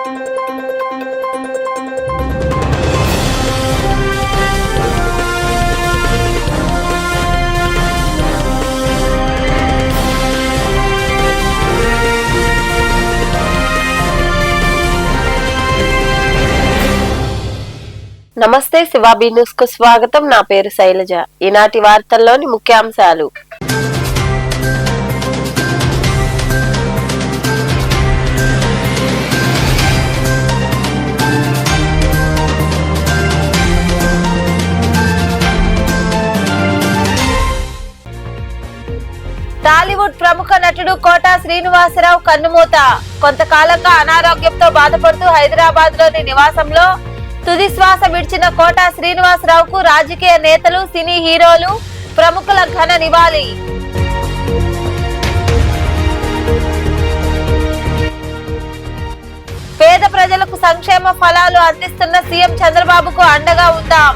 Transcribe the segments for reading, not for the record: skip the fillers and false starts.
నమస్తే, శివాబీ న్యూస్ కు స్వాగతం. నా పేరు శైలజ. ఈనాటి వార్తల్లోని ముఖ్యాంశాలు. టాలీవుడ్ ప్రముఖ నటుడు కోటా శ్రీనివాసరావు కన్నుమూత. కొంతకాలంగా అనారోగ్యంతో బాధపడుతూ హైదరాబాద్ లోని నివాసంలో తుది శ్వాస విడిచిన కోటా శ్రీనివాసరావుకు రాజకీయ నేతలు, సినీ హీరోలు, ప్రముఖుల ఘన నివాళి. పేద ప్రజలకు సంక్షేమ ఫలాలు అందిస్తున్న సీఎం చంద్రబాబుకు అండగా ఉందాం.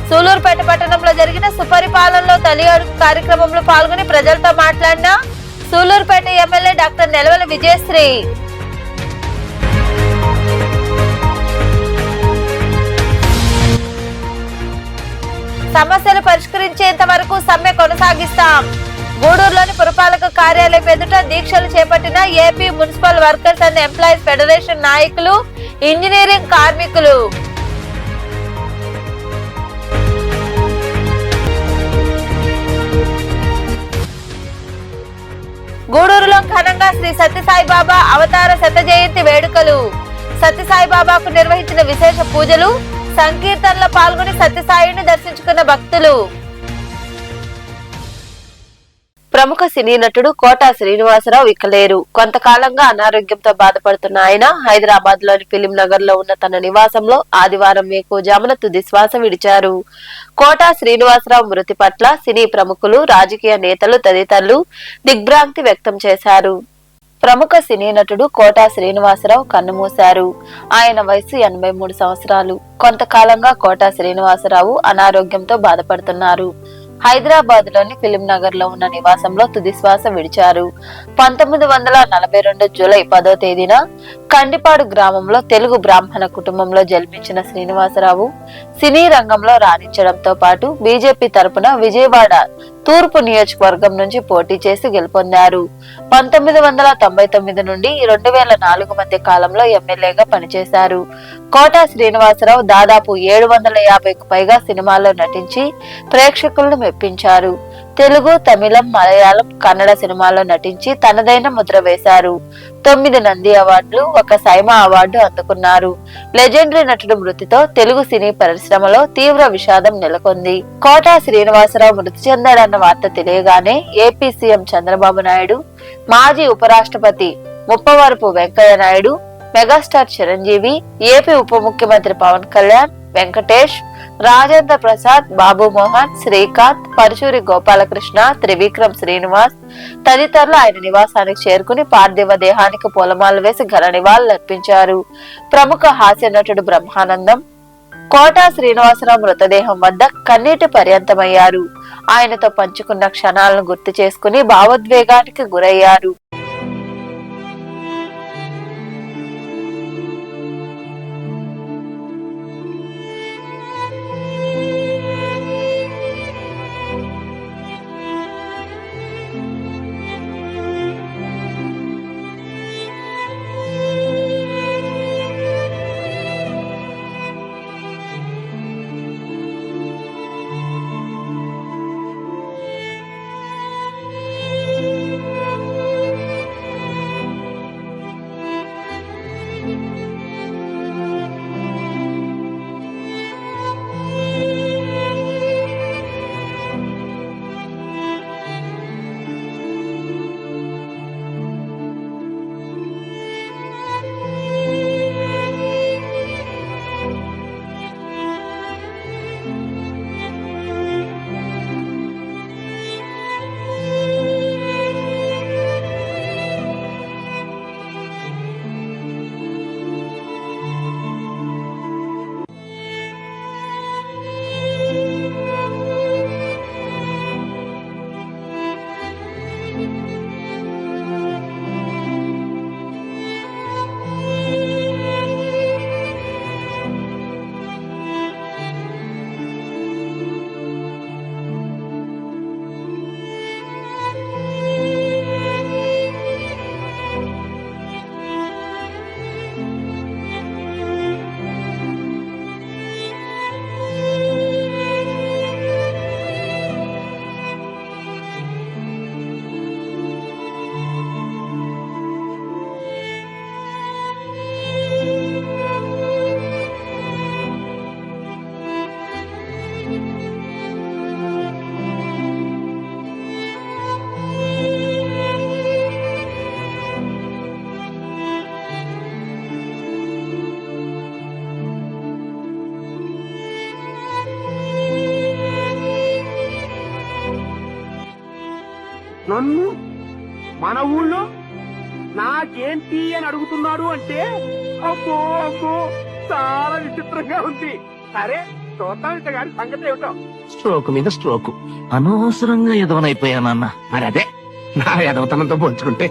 సూలూరుపేట పట్టణంలో జరిగిన సుపరిపాలనలో తొలి అడుగు కార్యక్రమంలో పాల్గొని ప్రజలతో మాట్లాడిన సూలూరుపేట ఎమ్మెల్యే డాక్టర్ నెలవల విజయశ్రీ. సమస్యలు పరిష్కరించేంత వరకు సమ్మె కొనసాగిస్తాం. గూడూరులోని పురపాలక కార్యాలయం ఎదుట దీక్షలు చేపట్టిన AP municipal workers and employees federation నాయకులు, ఇంజనీరింగ్ కార్మికులు. గూడూరులో ఘనంగా శ్రీ సత్యసాయిబాబా అవతార శత జయంతి వేడుకలు. సత్యసాయిబాబాకు నిర్వహించిన విశేష పూజలు, సంకీర్తనలో పాల్గొని సత్యసాయిని దర్శించుకున్న భక్తులు. ప్రముఖ సినీ నటుడు కోటా శ్రీనివాసరావు ఇక లేరు. కొంతకాలంగా అనారోగ్యంతో బాధపడుతున్న ఆయన హైదరాబాద్ లోని ఫిలిం నగర్ లో ఉన్న తన నివాసంలో ఆదివారం వేకువజామున తుది శ్వాస విడిచారు. కోటా శ్రీనివాసరావు మృతి పట్ల సినీ ప్రముఖులు, రాజకీయ నేతలు తదితరులు దిగ్భ్రాంతి వ్యక్తం చేశారు. ప్రముఖ సినీ నటుడు కోటా శ్రీనివాసరావు కన్నుమూశారు. ఆయన వయసు 83 సంవత్సరాలు. కొంతకాలంగా కోటా శ్రీనివాసరావు అనారోగ్యంతో బాధపడుతున్నారు. హైదరాబాద్ లోని ఫిలిం నగర్ లో ఉన్న నివాసంలో తుది శ్వాస విడిచారు. 1942 జూలై 10వ తేదీన కండిపాడు గ్రామంలో తెలుగు బ్రాహ్మణ కుటుంబంలో జన్మించిన శ్రీనివాసరావు సినీ రంగంలో రాణించడంతో పాటు బీజేపీ తరపున విజయవాడ తూర్పు నియోజకవర్గం నుంచి పోటీ చేసి గెలుపొందారు. 1999 నుండి 2004 మధ్య కాలంలో ఎమ్మెల్యేగా పనిచేశారు. కోటా శ్రీనివాసరావు దాదాపు 750కు పైగా సినిమాల్లో నటించి ప్రేక్షకులను మెప్పించారు. తెలుగు, తమిళం, మలయాళం, కన్నడ సినిమాల్లో నటించి తనదైన ముద్ర వేశారు. 9 నంది అవార్డులు, 1 సైమా అవార్డు అందుకున్నారు. లెజెండరీ నటుడు మృతితో తెలుగు సినీ పరిశ్రమలో తీవ్ర విషాదం నెలకొంది. కోటా శ్రీనివాసరావు మృతి చెందాడన్న వార్త తెలియగానే ఏపీ సీఎం చంద్రబాబు నాయుడు, మాజీ ఉపరాష్ట్రపతి ముప్పవరపు వెంకయ్య నాయుడు, మెగాస్టార్ చిరంజీవి, ఏపీ ఉప ముఖ్యమంత్రి పవన్ కళ్యాణ్, వెంకటేష్, రాజేంద్ర ప్రసాద్, బాబు మోహన్, శ్రీకాంత్, పరుచూరి గోపాలకృష్ణ, త్రివిక్రమ్ శ్రీనివాస్ తదితరులు ఆయన నివాసానికి చేరుకుని పార్థివ దేహానికి పూలమాల వేసి ఘన నివాళులర్పించారు. ప్రముఖ హాస్య నటుడు బ్రహ్మానందం కోటా శ్రీనివాసరావు మృతదేహం వద్ద కన్నీటి పర్యంతమయ్యారు. ఆయనతో పంచుకున్న క్షణాలను గుర్తు చేసుకుని భావోద్వేగానికి గురయ్యారు. నన్ను మన ఊళ్ళో నాకేంటి అని అడుగుతున్నాడు అంటే అబ్బో అబ్బో చాలా విచిత్రంగా ఉంది. సరే చూద్దాం ఇంత గారి సంగతి ఏమిటో. స్ట్రోక్ మీద స్ట్రోక్, అనవసరంగా ఎదవనైపోయానన్న. మరి అదే నా ఎదవతనంతో పోల్చుకుంటే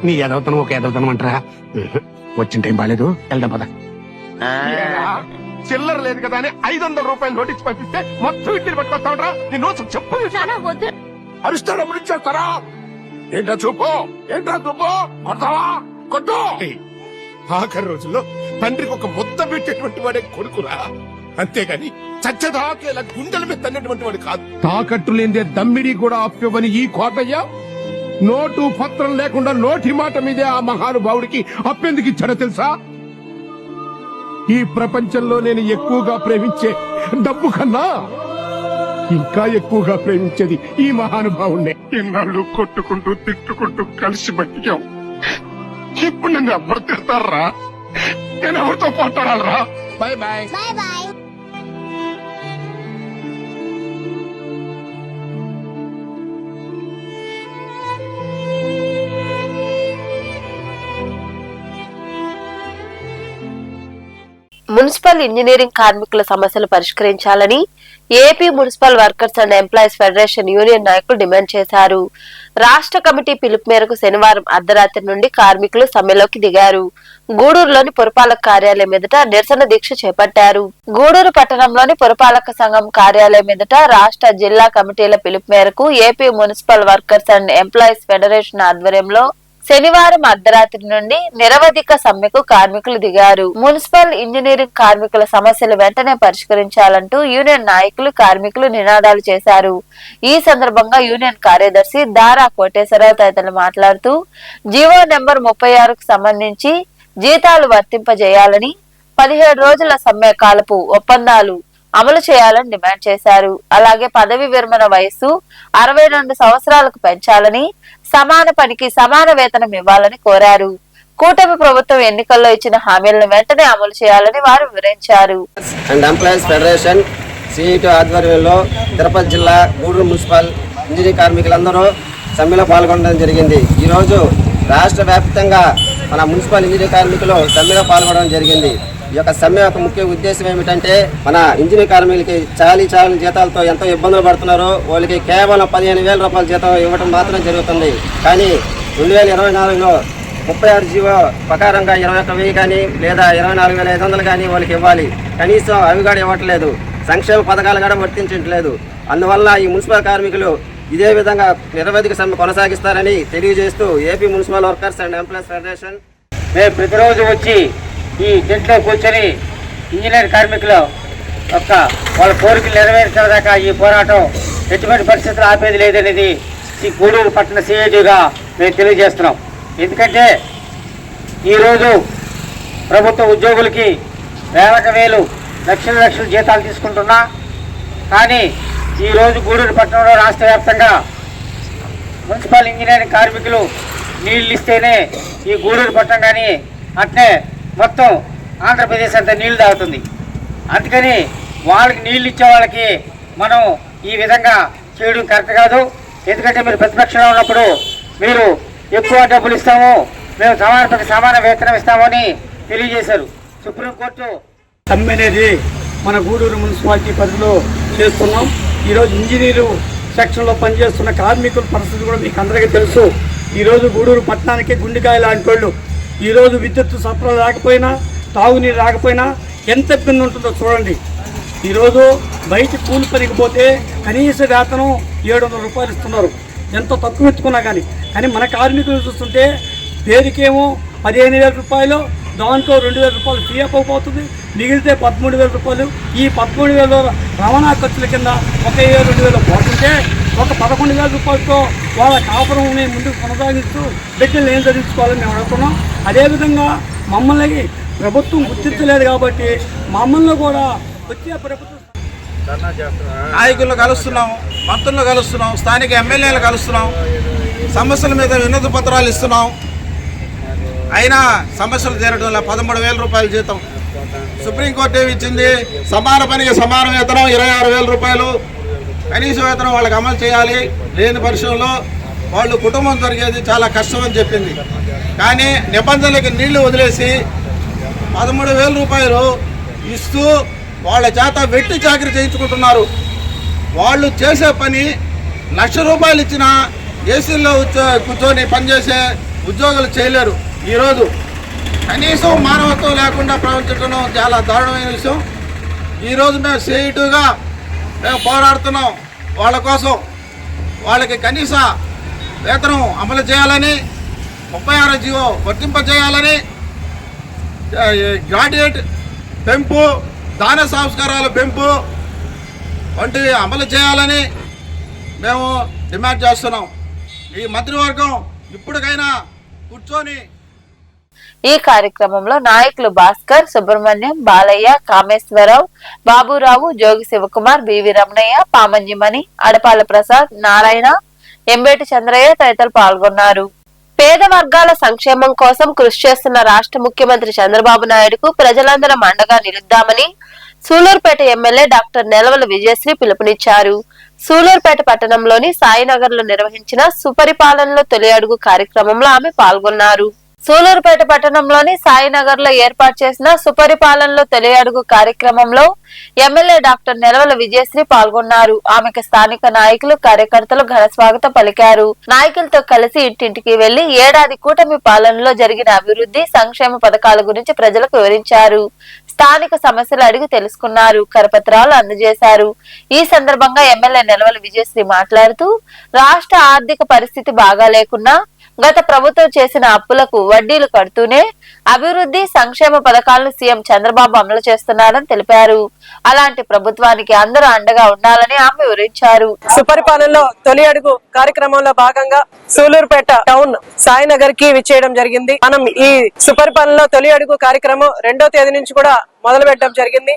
నీ ఎదవతనం ఒక ఎదవతనం అంటారా? వచ్చిన టైం బాలేదు, వెళ్దాం పద. చిల్లర లేదు కదా అని 500 రూపాయలు నోటీస్ పంపిస్తే మొత్తం ఇంటిని పట్టుకొస్తావురా? నీ నోట్స్ చెప్పు. అరుస్తాడప్పుడు ఇచ్చేస్తారా? ఏంట్రా చూపు, ఏంట్రా చూపు, కొడతావా? కొట్టు. ఆఖరి రోజుల్లో తండ్రికి ఒక ముద్ద పెట్టేటువంటి వాడే కొడుకురా, అంతేగాని చచ్చదాకే ఇలా గుండెల మీద తన్నటువంటి వాడు కాదు. తాకట్టు లేదే దమ్మిడి కూడా అప్పివ్వని ఈ కోటయ్య నోటు పత్రం లేకుండా నోటి మాట మీదే ఆ మహానుభావుడికి అప్పెందుకు ఇచ్చాడో తెలుసా? ఈ ప్రపంచంలో నేను ఎక్కువగా ప్రేమించే డబ్బు కన్నా ఇంకా ఎక్కువగా ప్రేమించేది ఈ మహానుభావుణ్ణి. ఇన్నాళ్ళు కొట్టుకుంటూ తిట్టుకుంటూ కలిసి బతికాం. ఇప్పుడు నన్ను ఎవరు తిడతారా? నేను ఎవరితో పోటాడాలరా? Bye bye. మున్సిపల్ ఇంజనీరింగ్ కార్మికుల సమస్యలు పరిష్కరించాలని AP municipal workers and employees federation union నాయకులు డిమాండ్ చేశారు. రాష్ట్ర కమిటీ పిలుపు మేరకు శనివారం అర్ధరాత్రి నుండి కార్మికులు సమ్మెలోకి దిగారు. గూడూరులోని పురపాలక కార్యాలయం ఎదుట నిరసన దీక్ష చేపట్టారు. గూడూరు పట్టణంలోని పురపాలక సంఘం కార్యాలయం ఎదుట రాష్ట్ర జిల్లా కమిటీల పిలుపు మేరకు AP municipal workers and employees federation ఆధ్వర్యంలో శనివారం అర్ధరాత్రి నుండి నిరవధిక సమ్మెకు కార్మికులు దిగారు. మున్సిపల్ ఇంజనీరింగ్ కార్మికుల సమస్యలు వెంటనే పరిష్కరించాలంటూ యూనియన్ నాయకులు కార్మికులు నినాదాలు చేశారు. ఈ సందర్భంగా యూనియన్ కార్యదర్శి దారా కోటేశ్వరరావు తదితరులు మాట్లాడుతూ జీవో నెంబర్ 36కు సంబంధించి జీతాలు వర్తింపజేయాలని, 17 రోజుల సమ్మె కాలపు ఒప్పందాలు అమలు చేయాలని డిమాండ్ చేశారు. అలాగే పదవి విరమణ వయస్సు 62 సంవత్సరాలకు పెంచాలని, సమాన పనికి సమాన వేతనం ఇవ్వాలని కోరారు. కూటమి ప్రభుత్వం ఎన్నికల్లో ఇచ్చిన హామీలను వెంటనే అమలు చేయాలని వారు వివరించారు. అండ్ ఎంప్లాయీస్ ఫెడరేషన్ సిఐటి ఆధ్వర్యంలో తిరుపతి జిల్లా గూడూరు మున్సిపల్ ఇంజనీరింగ్ కార్మికులందరూ సమ్మెలో పాల్గొనడం జరిగింది. ఈరోజు రాష్ట్ర వ్యాప్తంగా మన మున్సిపల్ ఇంజనీరింగ్ కార్మికులు సమ్మెలో పాల్గొనడం జరిగింది. ఈ యొక్క సమ్మె యొక్క ముఖ్య ఉద్దేశం ఏమిటంటే మన ఇంజనీరింగ్ కార్మికులకి చాలీ జీతాలతో ఎంతో ఇబ్బందులు పడుతున్నారు. వాళ్ళకి కేవలం 15,000 రూపాయల జీతం ఇవ్వడం మాత్రం జరుగుతుంది. కానీ 2024లో 36 జీవో ప్రకారంగా 21,000 కానీ లేదా 24,500 కానీ వాళ్ళకి ఇవ్వాలి. కనీసం అవి కూడా ఇవ్వట్లేదు. సంక్షేమ పథకాలు కూడా వర్తించట్లేదు. అందువల్ల ఈ మున్సిపల్ కార్మికులు ఇదే విధంగా నిరవధిక సమ్మె కొనసాగిస్తారని తెలియజేస్తూ AP municipal workers and employees federation మేము ప్రతిరోజు వచ్చి ఈ టెంట్లో కూర్చొని ఇంజనీర్ కార్మికుల యొక్క వాళ్ళ కోరికలు నెరవేర్చేదాకా ఈ పోరాటం ఎటువంటి పరిస్థితులు ఆపేది లేదనేది ఈ గూడూరు పట్టణ సిఐటిగా మేము తెలియజేస్తున్నాం. ఎందుకంటే ఈరోజు ప్రభుత్వ ఉద్యోగులకి వేల లక్షల జీతాలు తీసుకుంటున్నా, కానీ ఈరోజు గూడూరు పట్టణంలో రాష్ట్ర వ్యాప్తంగా మున్సిపల్ ఇంజనీరింగ్ కార్మికులు నీళ్ళు ఇస్తేనే ఈ గూడూరు పట్టణం కానీ అట్నే మొత్తం ఆంధ్రప్రదేశ్ అంతా నీళ్లు తాగుతుంది. అందుకని వాళ్ళకి నీళ్ళు ఇచ్చే వాళ్ళకి మనం ఈ విధంగా చేయడం కరెక్ట్ కాదు. ఎందుకంటే మీరు ప్రతిపక్షంలో ఉన్నప్పుడు మీరు ఎక్కువ డబ్బులు ఇస్తాము, మేము సమాన వేతనం ఇస్తామని తెలియజేశారు. సుప్రీంకోర్టు సమ్మె అనేది మన గూడూరు మున్సిపాలిటీ పరిధిలో చేస్తున్నాం. ఈరోజు ఇంజనీరు సెక్షన్లో పనిచేస్తున్న కార్మికుల పరిస్థితి కూడా మీకు అందరికీ తెలుసు. ఈరోజు గూడూరు పట్టణానికి గుండెకాయ లాంటి వాళ్ళు ఈరోజు విద్యుత్ సరఫరా రాకపోయినా, తాగునీరు రాకపోయినా ఎంత ఇబ్బంది ఉంటుందో చూడండి. ఈరోజు బయట కూలి పనికి పోతే కనీస వేతనం 700 రూపాయలు ఇస్తున్నారు, ఎంతో తక్కువ ఎత్తుకున్నా కానీ. కానీ మన కార్మికులు చూస్తుంటే పేరుకేమో 15,000 రూపాయలు, దాంట్లో 2,000 రూపాయలు పిఎఫ్ అయిపోతుంది, మిగిలితే 13,000 రూపాయలు. ఈ 13,000 రవాణా ఖర్చుల కింద 1,000-2,000 పోతుంటే ఒక 11,000 రూపాయలతో వాళ్ళ కాపురంని ముందుకు కొనసాగిస్తూ బిడ్డలు ఏం చదివించుకోవాలని మేము అడుగుతున్నాం. అదేవిధంగా మమ్మల్ని ప్రభుత్వం గుర్తించలేదు కాబట్టి మమ్మల్ని కూడా వచ్చే ప్రభుత్వం నాయకులను కలుస్తున్నాం, మంత్రులను కలుస్తున్నాం, స్థానిక ఎమ్మెల్యేలు కలుస్తున్నాం, సమస్యల మీద వినతి పత్రాలు ఇస్తున్నాం. అయినా సమస్యలు తీరడం వల్ల 13,000 రూపాయల జీతం సుప్రీంకోర్టు ఏమి ఇచ్చింది? సమాన పనికి సమాన వేతనం 26,000 రూపాయలు కనీస వేతనం వాళ్ళకి అమలు చేయాలి. లేని పరిశ్రమలో వాళ్ళు కుటుంబం జరిగేది చాలా కష్టం అని చెప్పింది. కానీ నిబంధనలకి నీళ్లు వదిలేసి 13,000 రూపాయలు ఇస్తూ వాళ్ళ చేత వెట్టి చాకరీ చేయించుకుంటున్నారు. వాళ్ళు చేసే పని ₹1,00,000 ఇచ్చినా ఏసీల్లో కూర్చొని పనిచేసే ఉద్యోగులు చేయలేరు. ఈరోజు కనీసం మానవత్వం లేకుండా ప్రవర్తించడం చాలా దారుణమైన విషయం. ఈరోజు మేము సేటుగా మేము పోరాడుతున్నాం వాళ్ళ కోసం. వాళ్ళకి కనీస వేతనం అమలు చేయాలని, 36 జీవో వర్తింపజేయాలని, గ్రాడ్యుయేట్ పెంపు, దాన సంస్కారాల పెంపు వంటివి అమలు చేయాలని మేము డిమాండ్ చేస్తున్నాం. ఈ మంత్రివర్గం ఇప్పటికైనా కూర్చొని ఈ కార్యక్రమంలో నాయకులు భాస్కర్, సుబ్రహ్మణ్యం, బాలయ్య, కామేశ్వరరావు, బాబురావు, జోగి శివకుమార్, బివి రమణయ్య, పామంజిమణి, అడపాల ప్రసాద్, నారాయణ, ఎంబేటి చంద్రయ్య తదితరులు పాల్గొన్నారు. పేద వర్గాల సంక్షేమం కోసం కృషి చేస్తున్న రాష్ట్ర ముఖ్యమంత్రి చంద్రబాబు నాయుడుకు ప్రజలందరం అండగా నిలుద్దామని సూలూరుపేట ఎమ్మెల్యే డాక్టర్ నెలవల విజయశ్రీ పిలుపునిచ్చారు. సూలూరుపేట పట్టణంలోని సాయినగర్ లో నిర్వహించిన సుపరిపాలనలో తొలి అడుగు కార్యక్రమంలో ఆమె పాల్గొన్నారు. సూలూరుపేట పట్టణంలోని సాయినగర్ లో ఏర్పాటు చేసిన సుపరిపాలనలో తొలి అడుగు కార్యక్రమంలో ఎమ్మెల్యే డాక్టర్ నెలవల విజయశ్రీ పాల్గొన్నారు. ఆమెకు స్థానిక నాయకులు, కార్యకర్తలు ఘన స్వాగతం పలికారు. నాయకులతో కలిసి ఇంటింటికి వెళ్లి ఏడాది కూటమి పాలనలో జరిగిన అభివృద్ధి, సంక్షేమ పథకాల గురించి ప్రజలకు వివరించారు. స్థానిక సమస్యలు అడిగి తెలుసుకున్నారు. కరపత్రాలు అందజేశారు. ఈ సందర్భంగా ఎమ్మెల్యే నెలవల విజయశ్రీ మాట్లాడుతూ రాష్ట్ర ఆర్థిక పరిస్థితి బాగా లేకున్నా గత ప్రభుత్వం చేసిన అప్పులకు వడ్డీలు కడుతూనే అభివృద్ధి, సంక్షేమ పథకాలను సీఎం చంద్రబాబు అమలు చేస్తున్నారని తెలిపారు. అలాంటి ప్రభుత్వానికి అందరూ అండగా ఉండాలని ఆమె వివరించారు. సుపరిపాలనలో తొలి అడుగు కార్యక్రమంలో భాగంగా సూలూరుపేట టౌన్ సాయినగర్ కి విచ్చేయడం జరిగింది. మనం ఈ సుపరిపాలనలో తొలి అడుగు కార్యక్రమం 2వ తేదీ నుంచి కూడా మొదలు పెట్టడం జరిగింది.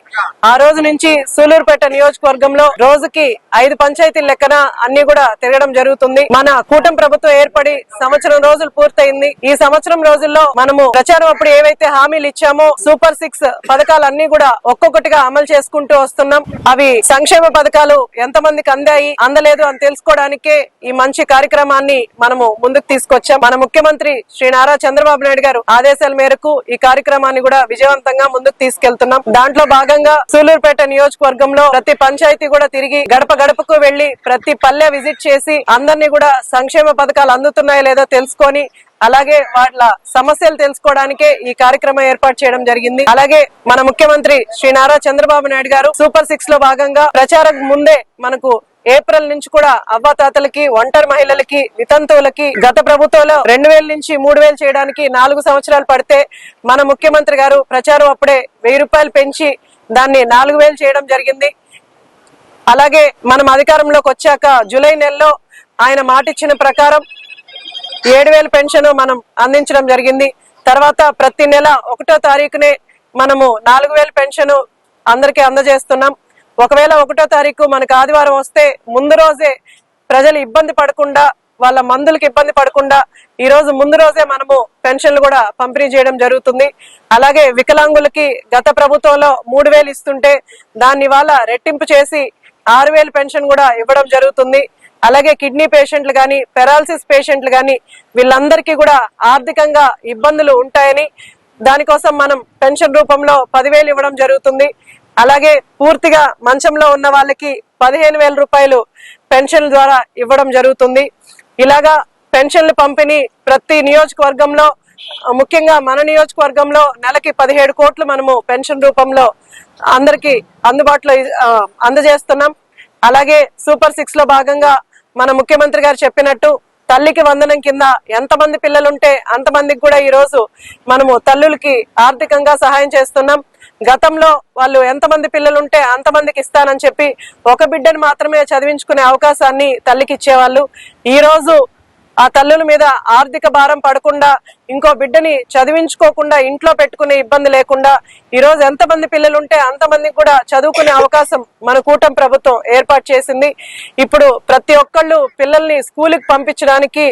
ఆ రోజు నుంచి సూలూరుపేట నియోజకవర్గంలో రోజుకి 5 పంచాయతీల లెక్కన అన్ని కూడా తిరగడం జరుగుతుంది. మన కూటమి ప్రభుత్వం ఏర్పడి సంవత్సరం రోజులు పూర్తయింది. ఈ సంవత్సరం రోజుల్లో మనము ప్రచారం అప్పుడు ఏవైతే హామీలు ఇచ్చామో సూపర్ 6 పథకాలన్నీ కూడా ఒక్కొక్కటిగా అమలు చేసుకుంటూ వస్తున్నాం. అవి సంక్షేమ పథకాలు ఎంతమందికి అందాయి, అందలేదు అని తెలుసుకోవడానికే ఈ మంచి కార్యక్రమాన్ని మనము ముందుకు తీసుకొచ్చాం. మన ముఖ్యమంత్రి శ్రీ నారా చంద్రబాబు నాయుడు గారు ఆదేశాల మేరకు ఈ కార్యక్రమాన్ని కూడా విజయవంతంగా ముందుకు తీసుకెళ్తున్నాం. దాంట్లో భాగంగా సూలూరుపేట నియోజకవర్గంలో ప్రతి పంచాయతీ కూడా తిరిగి గడప గడపకు వెళ్లి ప్రతి పల్లె విజిట్ చేసి అందరినీ కూడా సంక్షేమ పథకాలు అందుతున్నాయో లేదో తెలుసుకొని అలాగే వాళ్ళ సమస్యలు తెలుసుకోవడానికే ఈ కార్యక్రమం ఏర్పాటు చేయడం జరిగింది. అలాగే మన ముఖ్యమంత్రి శ్రీ నారా చంద్రబాబు నాయుడు గారు సూపర్ 6 లో భాగంగా ప్రచారం ముందే మనకు ఏప్రిల్ నుంచి కూడా అవ్వాతాతలకి, ఒంటరి మహిళలకి, వితంతువులకి గత ప్రభుత్వంలో 2,000 నుంచి 3,000 చేయడానికి 4 సంవత్సరాలు పడితే మన ముఖ్యమంత్రి గారు ప్రచారం అప్పుడే 1,000 రూపాయలు పెంచి దాన్ని 4,000 చేయడం జరిగింది. అలాగే మనం అధికారంలోకి వచ్చాక జూలై నెలలో ఆయన మాట ఇచ్చిన ప్రకారం 7,000 పెన్షన్ మనం అందించడం జరిగింది. తర్వాత ప్రతి నెల 1వ తారీఖునే మనము 4,000 పెన్షన్ అందరికీ అందజేస్తున్నాం. ఒకవేళ 1వ తారీఖు మనకు ఆదివారం వస్తే ముందు రోజే ప్రజలు ఇబ్బంది పడకుండా, వాళ్ళ మందులకు ఇబ్బంది పడకుండా ఈ రోజు ముందు రోజే మనము పెన్షన్లు కూడా పంపిణీ చేయడం జరుగుతుంది. అలాగే వికలాంగులకి గత ప్రభుత్వంలో 3,000 ఇస్తుంటే దాన్ని ఇవాళ రెట్టింపు చేసి 6,000 పెన్షన్ కూడా ఇవ్వడం జరుగుతుంది. అలాగే కిడ్నీ పేషెంట్లు గాని, పెరాలసిస్ పేషెంట్లు గాని వీళ్ళందరికీ కూడా ఆర్థికంగా ఇబ్బందులు ఉంటాయని దానికోసం మనం పెన్షన్ రూపంలో 10,000 ఇవ్వడం జరుగుతుంది. అలాగే పూర్తిగా మంచంలో ఉన్న వాళ్ళకి 15,000 రూపాయలు పెన్షన్ ద్వారా ఇవ్వడం జరుగుతుంది. ఇలాగా పెన్షన్లు పంపిణీ ప్రతి నియోజకవర్గంలో, ముఖ్యంగా మన నియోజకవర్గంలో నెలకి 17 కోట్లు మనము పెన్షన్ రూపంలో అందరికి అందుబాటులో అందజేస్తున్నాం. అలాగే సూపర్ 6 లో భాగంగా మన ముఖ్యమంత్రి గారు చెప్పినట్టు తల్లికి వందనం కింద ఎంతమంది పిల్లలుంటే అంతమందికి కూడా ఈ రోజు మనము తల్లులకి ఆర్థికంగా సహాయం చేస్తున్నాం. గతంలో వాళ్ళు ఎంతమంది పిల్లలుంటే అంతమందికి ఇస్తానని చెప్పి ఒక బిడ్డను మాత్రమే చదివించుకునే అవకాశాన్ని తల్లికి ఇచ్చేవాళ్ళు. ఈ రోజు ఆ తల్లుల మీద ఆర్థిక భారం పడకుండా ఇంకో బిడ్డని చదివించుకోకుండా ఇంట్లో పెట్టుకునే ఇబ్బంది లేకుండా ఈ రోజు ఎంతమంది పిల్లలు ఉంటే అంతమందికి కూడా చదువుకునే అవకాశం మన కూటమి ప్రభుత్వం ఏర్పాటు చేసింది. ఇప్పుడు ప్రతి ఒక్కళ్ళు పిల్లల్ని స్కూల్కి పంపించడానికి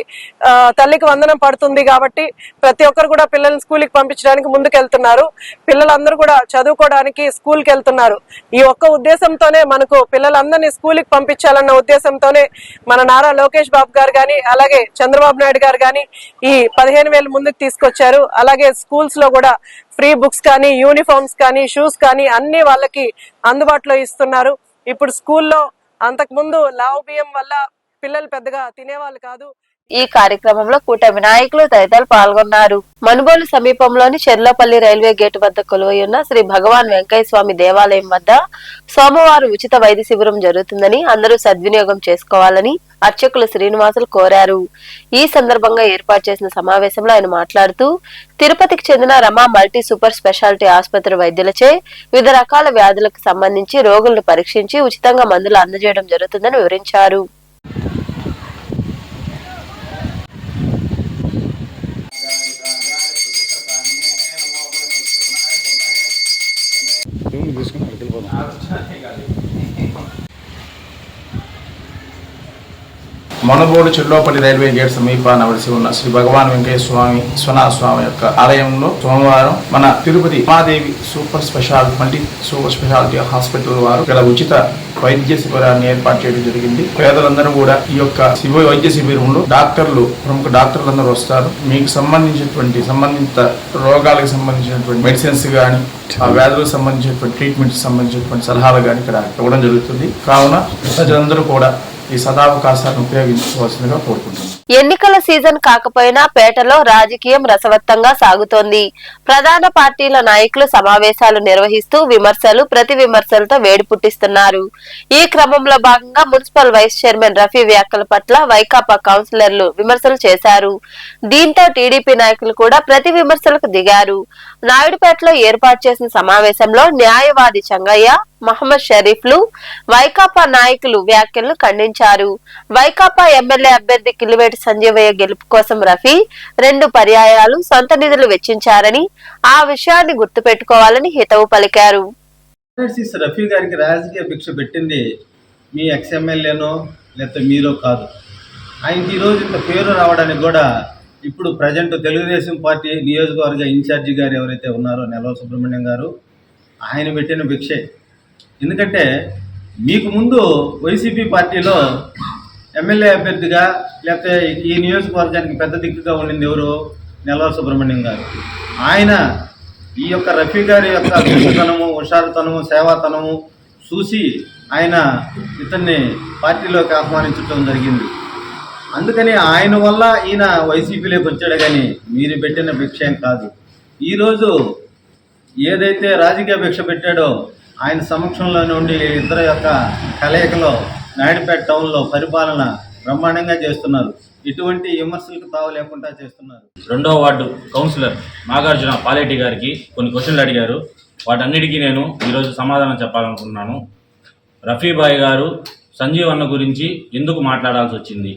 తల్లికి వందనం పడుతుంది కాబట్టి ప్రతి ఒక్కరు కూడా పిల్లల్ని స్కూల్కి పంపించడానికి ముందుకెళ్తున్నారు. పిల్లలందరూ కూడా చదువుకోవడానికి స్కూల్కి వెళ్తున్నారు. ఈ ఒక్క ఉద్దేశంతోనే మనకు పిల్లలందరినీ స్కూల్కి పంపించాలన్న ఉద్దేశంతోనే మన నారా లోకేష్ బాబు గారు గాని అలాగే చంద్రబాబు నాయుడు గారు గాని ఈ 15,000 ముందుకు తీసుకొచ్చారు. అలాగే స్కూల్స్ లో కూడా ఫ్రీ బుక్స్ కానీ యూనిఫామ్స్ కానీ షూస్ కానీ అన్ని వాళ్ళకి అందుబాటులో ఇస్తున్నారు. ఇప్పుడు స్కూల్లో అంతకు ముందు లావు బియ్యం వల్ల పిల్లలు పెద్దగా తినేవాళ్ళు కాదు. ఈ కార్యక్రమంలో కూటమి నాయకులు తదితరులు పాల్గొన్నారు. మనుబోలు సమీపంలోని చెర్లోపల్లి రైల్వే గేటు వద్ద కొలువై ఉన్న శ్రీ భగవాన్ వెంకయ్య స్వామి దేవాలయం వద్ద సోమవారం ఉచిత వైద్య శిబిరం జరుగుతుందని అందరూ సద్వినియోగం చేసుకోవాలని అర్చకులు శ్రీనివాసులు కోరారు. ఈ సందర్భంగా ఏర్పాటు చేసిన సమావేశంలో ఆయన మాట్లాడుతూ తిరుపతికి చెందిన రమా మల్టీ సూపర్ స్పెషాలిటీ ఆసుపత్రి వైద్యులచే వివిధ రకాల వ్యాధులకు సంబంధించి రోగులను పరీక్షించి ఉచితంగా మందులు అందజేయడం జరుగుతుందని వివరించారు. మనుబోలు చెల్లోపల్లి రైల్వే గేట్ సమీపాన వలసి ఉన్న శ్రీ భగవాన్ వెంకయ్య స్వామి స్వామి యొక్క ఆలయంలో సోమవారం మన Tirupati Umadevi super speciality multi super speciality hospital వారు ఇక్కడ ఉచిత వైద్య శిబిరాన్ని ఏర్పాటు చేయడం జరిగింది. పేదలందరూ కూడా ఈ యొక్క వైద్య శిబిరంలో ప్రముఖ డాక్టర్లందరూ వస్తారు. మీకు సంబంధిత రోగాలకు సంబంధించినటువంటి మెడిసిన్స్ కానీ ఆ వ్యాధులకు సంబంధించినటువంటి ట్రీట్మెంట్కి సంబంధించినటువంటి సలహాలు కానీ ఇక్కడ ఇవ్వడం జరుగుతుంది. కావున ప్రజలందరూ కూడా ఈ సదావకాశాన్ని ఉపయోగించుకోవాల్సిందిగా కోరుకుంటున్నాను. ఎన్నికల సీజన్ కాకపోయినా పేటలో రాజకీయం రసవత్తంగా సాగుతోంది. ప్రధాన పార్టీల నాయకులు సమావేశాలు నిర్వహిస్తూ విమర్శలు ప్రతి విమర్శలతో వేడి పుట్టిస్తున్నారు. ఈ క్రమంలో భాగంగా మున్సిపల్ వైస్ చైర్మన్ రఫీ వ్యాఖ్యల పట్ల వైకాపా కౌన్సిలర్లు విమర్శలు చేశారు. దీంతో టీడీపీ నాయకులు కూడా ప్రతి విమర్శలకు దిగారు. నాయుడుపేటలో ఏర్పాటు చేసిన సమావేశంలో న్యాయవాది చంగయ్య, మహమ్మద్ షరీఫ్లు వైకాపా నాయకులు వ్యాఖ్యలను ఖండించారు. వైకాపా ఎమ్మెల్యే అభ్యర్థి కిలివేటి సంజీవయ్య గెలుపు కోసం రఫీ 2 పర్యాయాలు సొంత నిధులు వెచ్చించారని, ఆ విషయాన్ని గుర్తుపెట్టుకోవాలని హితవు పలికారు. రఫీ గారికి రాజకీయ భిక్ష పెట్టింది మీ ఎక్స్ఎమ్మెల్యేనో లేకపోతే మీరో కాదు. ఆయనకి ఈరోజు ఇంత పేరు రావడానికి కూడా ఇప్పుడు ప్రజెంట్ తెలుగుదేశం పార్టీ నియోజకవర్గ ఇన్ఛార్జి గారు ఎవరైతే ఉన్నారో నెలవ సుబ్రహ్మణ్యం గారు, ఆయన పెట్టిన భిక్షే. ఎందుకంటే మీకు ముందు వైసీపీ పార్టీలో ఎమ్మెల్యే అభ్యర్థిగా లేకపోతే ఈ నియోజకవర్గానికి పెద్ద దిక్కుగా ఉండింది ఎవరు? నెలవ సుబ్రహ్మణ్యం గారు. ఆయన ఈ యొక్క రఫీ గారి యొక్క గొప్పతనము, హుషారుతనము, సేవాతనము చూసి ఆయన ఇతన్ని పార్టీలోకి ఆహ్వానించడం జరిగింది. అందుకని ఆయన వల్ల ఈయన వైసీపీలోకి వచ్చాడు, కానీ మీరు పెట్టిన భిక్ష ఏం కాదు. ఈరోజు ఏదైతే రాజకీయ భిక్ష పెట్టాడో ఆయన సమక్షంలో నుండి ఇద్దరు యొక్క కలయికలో నాయుడుపేట టౌన్లో పరిపాలన బ్రహ్మాండంగా చేస్తున్నారు. ఇటువంటి విమర్శలకు తావు లేకుండా చేస్తున్నారు. 2వ వార్డు కౌన్సిలర్ నాగార్జున పాలేటి గారికి కొన్ని క్వశ్చన్లు అడిగారు. వాటన్నిటికీ నేను ఈరోజు సమాధానం చెప్పాలనుకుంటున్నాను. రఫీబాయ్ గారు సంజీవ్ అన్న గురించి ఎందుకు మాట్లాడాల్సి వచ్చింది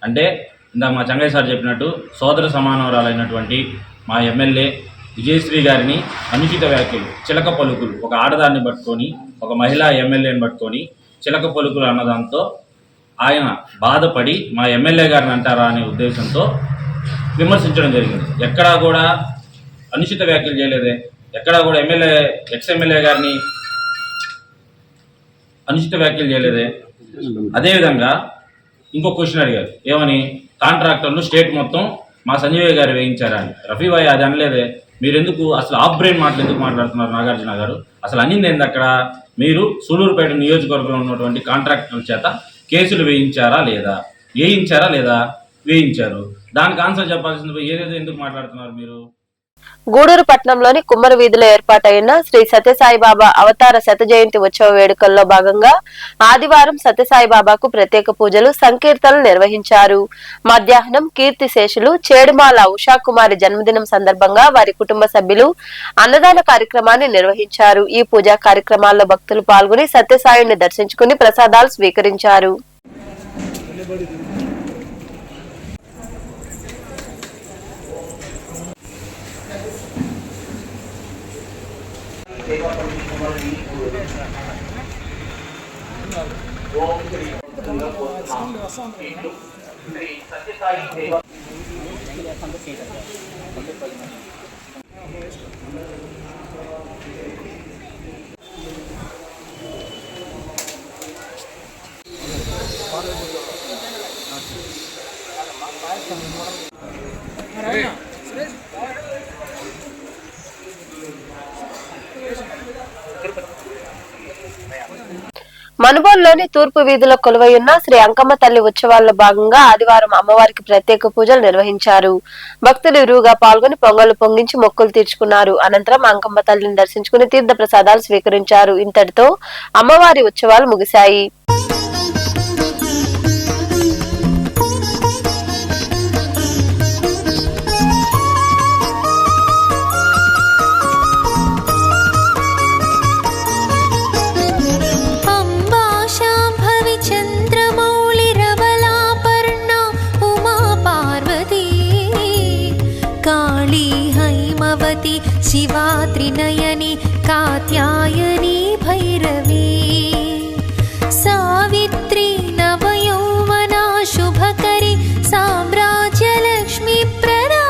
అంటే, ఇందాక మా చంగయ్య సార్ చెప్పినట్టు సోదర సమానవరాలైనటువంటి మా ఎమ్మెల్యే విజయశ్రీ గారిని అనుచిత వ్యాఖ్యలు, చిలక పలుకులు, ఒక ఆడదాన్ని పట్టుకొని, ఒక మహిళా ఎమ్మెల్యేని పట్టుకొని చిలక పలుకులు అన్నదాంతో ఆయన బాధపడి మా ఎమ్మెల్యే గారిని అంటారా అనే ఉద్దేశంతో విమర్శించడం జరిగింది. ఎక్కడా కూడా అనుచిత వ్యాఖ్యలు చేయలేదే, ఎక్కడా కూడా ఎక్స్ఎమ్మెల్యే గారిని అనుచిత వ్యాఖ్యలు చేయలేదే. అదేవిధంగా ఇంకో క్వశ్చన్ అడిగారు, ఏమని? కాంట్రాక్టర్లు స్టేట్ మొత్తం మా సంజయ్ గారు వేయించారా అని. రఫీబాయ్ అది అనలేదే. మీరెందుకు అసలు ఆఫ్ బ్రెయిన్ మాటలు ఎందుకు మాట్లాడుతున్నారు నాగార్జున గారు? అసలు అనింది ఏంది అక్కడ? మీరు సూలూరుపేట నియోజకవర్గంలో ఉన్నటువంటి కాంట్రాక్టర్ల చేత కేసులు వేయించారా లేదా? వేయించారు. దానికి ఆన్సర్ చెప్పాల్సింది ఏదేదో ఎందుకు మాట్లాడుతున్నారు మీరు? గూడూరు పట్టణంలోని కుమ్మర వీధిలో ఏర్పాటైన శ్రీ సత్యసాయిబాబా అవతార శత జయంతి ఉత్సవ వేడుకల్లో భాగంగా ఆదివారం సత్యసాయిబాబాకు ప్రత్యేక పూజలు, సంకీర్తనలు నిర్వహించారు. మధ్యాహ్నం కీర్తిశేషులు చేడుమాల ఉషాకుమారి జన్మదినం సందర్భంగా వారి కుటుంబ సభ్యులు అన్నదాన కార్యక్రమాన్ని నిర్వహించారు. ఈ పూజా కార్యక్రమాల్లో భక్తులు పాల్గొని సత్యసాయిని దర్శించుకుని ప్రసాదాలు స్వీకరించారు. మనుబోలులోని తూర్పు వీధిలో కొలువై ఉన్న శ్రీ అంకమ్మ తల్లి ఉత్సవాల్లో భాగంగా ఆదివారం అమ్మవారికి ప్రత్యేక పూజలు నిర్వహించారు. భక్తులు ఇరువుగా పాల్గొని పొంగలు పొంగించి మొక్కులు తీర్చుకున్నారు. అనంతరం అంకమ్మ తల్లిని దర్శించుకుని తీర్థ ప్రసాదాలు స్వీకరించారు. ఇంతటితో అమ్మవారి ఉత్సవాలు ముగిశాయి. शिवा त्रिनयनी कात्यायनी भैरवी सावित्री नवयौवना शुभकरी साम्राज्यलक्ष्मी प्रदा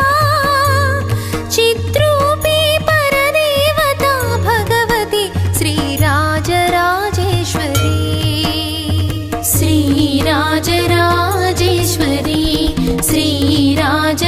चित्रूपी परदेवता भगवती श्रीराजराजेश्वरी श्रीराजराजेश्वरी श्रीराजराजेश्वरी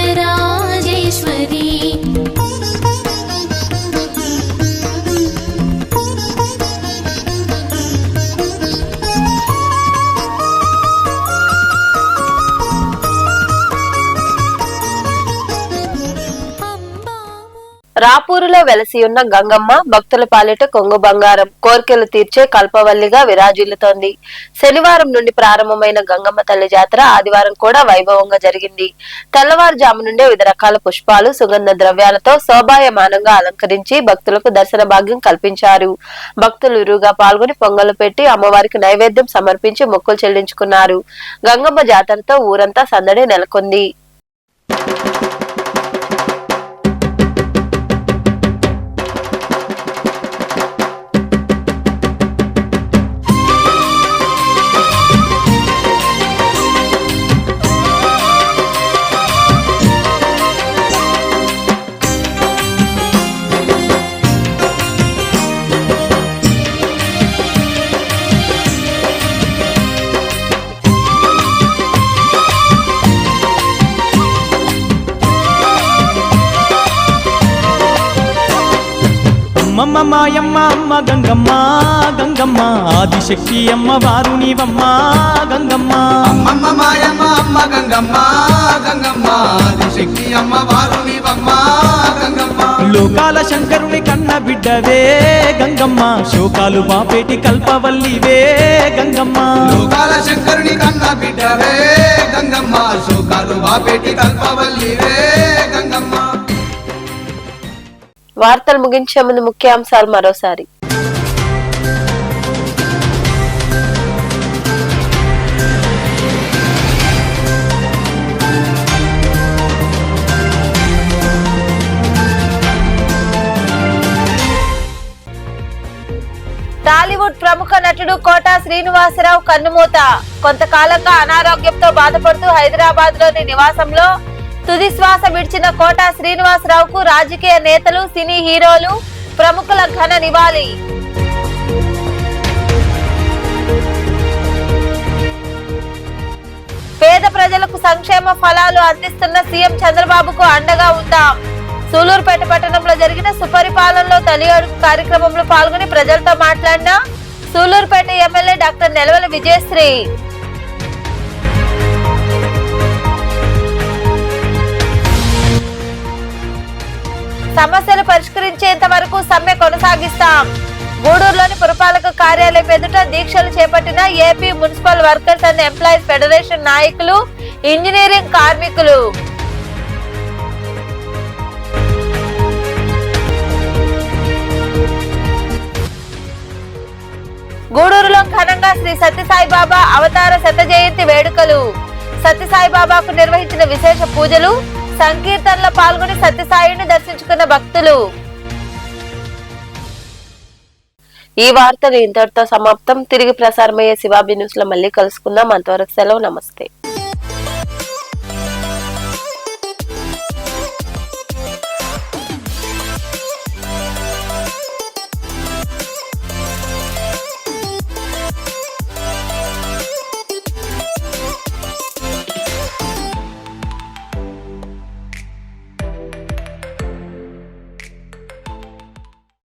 రాపూరులో వెలసి ఉన్న గంగమ్మ భక్తుల పాలిట కొంగు బంగారం, కోర్కెలు తీర్చే కల్పవల్లిగా విరాజిల్లుతోంది. శనివారం నుండి ప్రారంభమైన గంగమ్మ తల్లి జాతర ఆదివారం కూడా వైభవంగా జరిగింది. తెల్లవారుజాము నుండే వివిధ రకాల పుష్పాలు, సుగంధ ద్రవ్యాలతో శోభాయమానంగా అలంకరించి భక్తులకు దర్శన భాగ్యం కల్పించారు. భక్తులు ఇరువుగా పాల్గొని పొంగలు పెట్టి అమ్మవారికి నైవేద్యం సమర్పించి మొక్కులు చెల్లించుకున్నారు. గంగమ్మ జాతరతో ఊరంతా సందడి నెలకొంది. అమ్మమ్మ మాయమ్మ అమ్మ గంగమ్మ గంగమ్మ ఆదిశక్తి అమ్మ వారు నీవమ్మ గంగమ్మ. అమ్మమ్మ మాయమ్మ అమ్మ గంగమ్మ గంగమ్మ ఆదిశక్తి అమ్మ వారు నీవమ్మ గంగమ్మ. లోకాల శంకరుని కన్న బిడ్డవే గంగమ్మ, శోకాలు బాపేటి కల్పవల్లివే గంగమ్మ. లోకాల శంకరుని కన్న బిడ్డవే గంగమ్మ, శోకాలు బాపేటి కల్పవల్లివే గంగమ్మ. వార్తలు ముగించే ముందు ముఖ్యాంశాలు మరోసారి. టాలీవుడ్ ప్రముఖ నటుడు కోటా శ్రీనివాసరావు కన్నుమూత. కొంతకాలంగా అనారోగ్యంతో బాధపడుతూ హైదరాబాద్ లోని నివాసంలో తుది శ్వాస విడిచిన కోటా శ్రీనివాసరావుకు రాజకీయ నేతలు, సినీ హీరోలు, ప్రముఖుల ఘన నివాళి. పేద ప్రజలకు సంక్షేమ ఫలాలు అందిస్తున్న సీఎం చంద్రబాబుకు అండగా ఉందాం. సూలూరుపేట పట్టణంలో జరిగిన సుపరిపాలనలో తొలి అడుగు కార్యక్రమంలో పాల్గొని ప్రజలతో మాట్లాడిన సూలూరుపేట ఎమ్మెల్యే డాక్టర్ నెలవల విజయశ్రీ. సమస్యలు పరిష్కరించేంత వరకు సమ్మె కొనసాగిస్తాం. గూడూరులోని పురపాలక కార్యాలయం ఎదుట దీక్షలు చేపట్టిన AP municipal workers and employees federation నాయకులు, ఇంజనీరింగ్ కార్మికులు. గూడూరులో ఘనంగా శ్రీ సత్యసాయిబాబా అవతార శత జయంతి వేడుకలు. సత్యసాయిబాబాకు నిర్వహించిన విశేష పూజలు, సంకీర్తనలో పాల్గొని సత్యసాయిని దర్శించుకున్న భక్తులు. ఈ వార్తలు ఇంతటితో సమాప్తం. తిరిగి ప్రసారమయ్యే శివాబి న్యూస్ లో మళ్ళీ కలుసుకుందాం. అంతవరకు సెలవు. నమస్తే.